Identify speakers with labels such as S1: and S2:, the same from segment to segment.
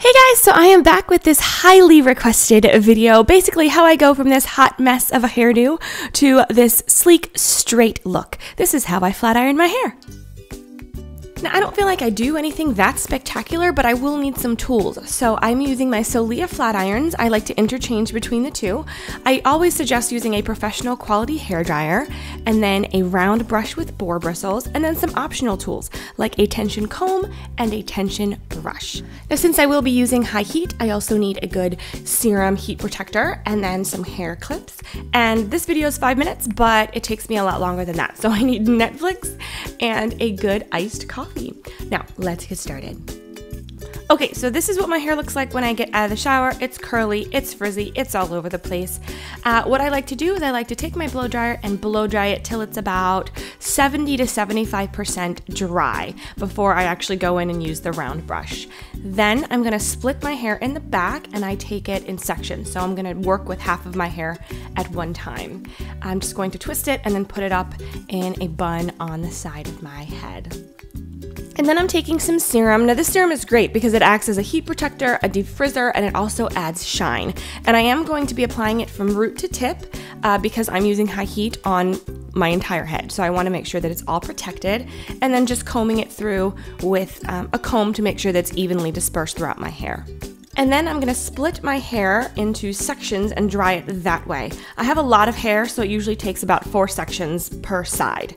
S1: Hey guys, so I am back with this highly requested video, basically how I go from this hot mess of a hairdo to this sleek, straight look. This is how I flat iron my hair. Now, I don't feel like I do anything that spectacular, but I will need some tools. So I'm using my Solia flat irons. I like to interchange between the two. I always suggest using a professional quality hair dryer, and then a round brush with boar bristles, and then some optional tools like a tension comb and a tension brush. Now, since I will be using high heat, I also need a good serum heat protector and then some hair clips. And this video is 5 minutes, but it takes me a lot longer than that. So I need Netflix and a good iced coffee. Now, let's get started. Okay, so this is what my hair looks like when I get out of the shower. It's curly, it's frizzy, it's all over the place. What I like to do is I like to take my blow dryer and blow dry it till it's about 70 to 75% dry before I actually go in and use the round brush. Then I'm gonna split my hair in the back and I take it in sections. So I'm gonna work with half of my hair at one time. I'm just going to twist it and then put it up in a bun on the side of my head. And then I'm taking some serum. Now this serum is great because it acts as a heat protector, a defrizzer, and it also adds shine. And I am going to be applying it from root to tip because I'm using high heat on my entire head. So I want to make sure that it's all protected, and then just combing it through with a comb to make sure that it's evenly dispersed throughout my hair. And then I'm gonna split my hair into sections and dry it that way. I have a lot of hair, so it usually takes about 4 sections per side.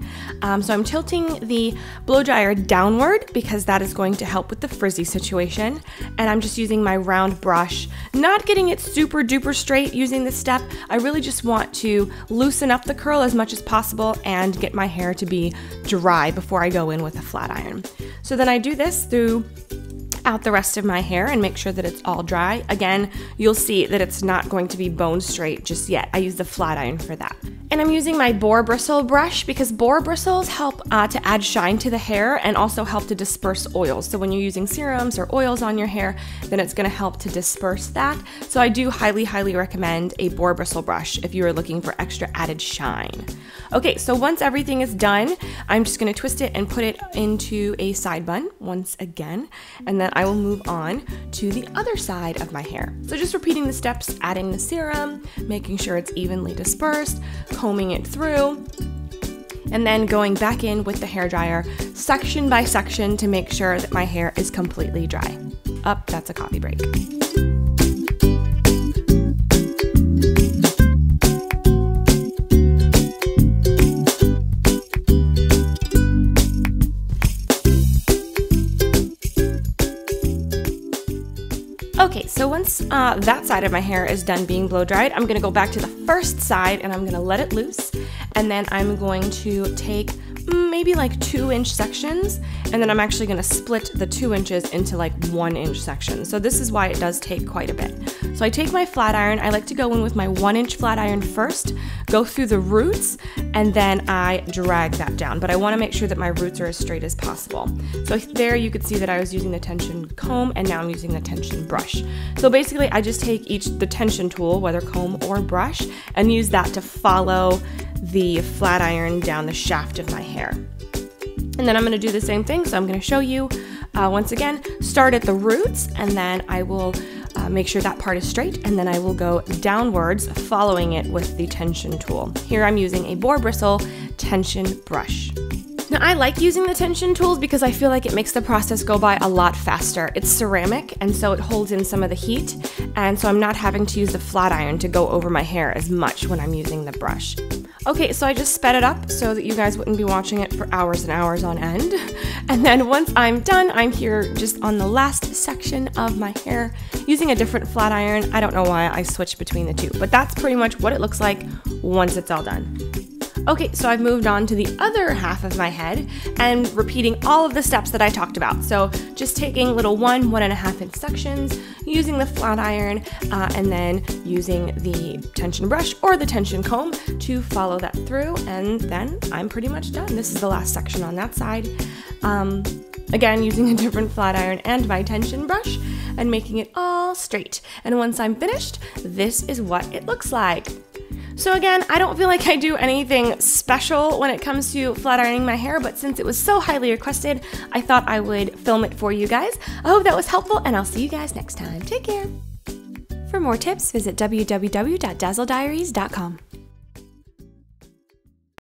S1: So I'm tilting the blow dryer downward because that is going to help with the frizzy situation. And I'm just using my round brush, not getting it super duper straight using this step. I really just want to loosen up the curl as much as possible and get my hair to be dry before I go in with a flat iron. So then I do this throughout the rest of my hair and make sure that it's all dry. Again, you'll see that it's not going to be bone straight just yet. I use the flat iron for that. And I'm using my boar bristle brush because boar bristles help to add shine to the hair and also help to disperse oils. So when you're using serums or oils on your hair, then it's gonna help to disperse that. So I do highly, highly recommend a boar bristle brush if you are looking for extra added shine. Okay, so once everything is done, I'm just gonna twist it and put it into a side bun once again, and then I will move on to the other side of my hair. So just repeating the steps, adding the serum, making sure it's evenly dispersed, combing it through, and then going back in with the hairdryer section by section to make sure that my hair is completely dry. That's a coffee break. Okay, so once that side of my hair is done being blow dried, I'm gonna go back to the first side and I'm gonna let it loose. And then I'm going to take maybe like 2-inch sections, and then I'm actually gonna split the 2 inches into like 1-inch sections. So this is why it does take quite a bit. So I take my flat iron, I like to go in with my 1-inch flat iron first, go through the roots, and then I drag that down. But I wanna make sure that my roots are as straight as possible. So there you could see that I was using the tension comb, and now I'm using the tension brush. So basically I just take the tension tool, whether comb or brush, and use that to follow the flat iron down the shaft of my hair. And then I'm gonna do the same thing. So I'm gonna show you once again, start at the roots, and then I will make sure that part is straight, and then I will go downwards following it with the tension tool. Here I'm using a boar bristle tension brush. Now, I like using the tension tools because I feel like it makes the process go by a lot faster. It's ceramic, and so it holds in some of the heat, and so I'm not having to use the flat iron to go over my hair as much when I'm using the brush. Okay, so I just sped it up so that you guys wouldn't be watching it for hours and hours on end. And then once I'm done, I'm here just on the last section of my hair using a different flat iron. I don't know why I switched between the two, but that's pretty much what it looks like once it's all done. Okay, so I've moved on to the other half of my head and repeating all of the steps that I talked about. So just taking little 1.5 inch sections, using the flat iron, and then using the tension brush or the tension comb to follow that through, and then I'm pretty much done. This is the last section on that side. Again, using a different flat iron and my tension brush and making it all straight. And once I'm finished, this is what it looks like. So again, I don't feel like I do anything special when it comes to flat ironing my hair, but since it was so highly requested, I thought I would film it for you guys. I hope that was helpful, and I'll see you guys next time. Take care. For more tips, visit www.dazzlediaries.com.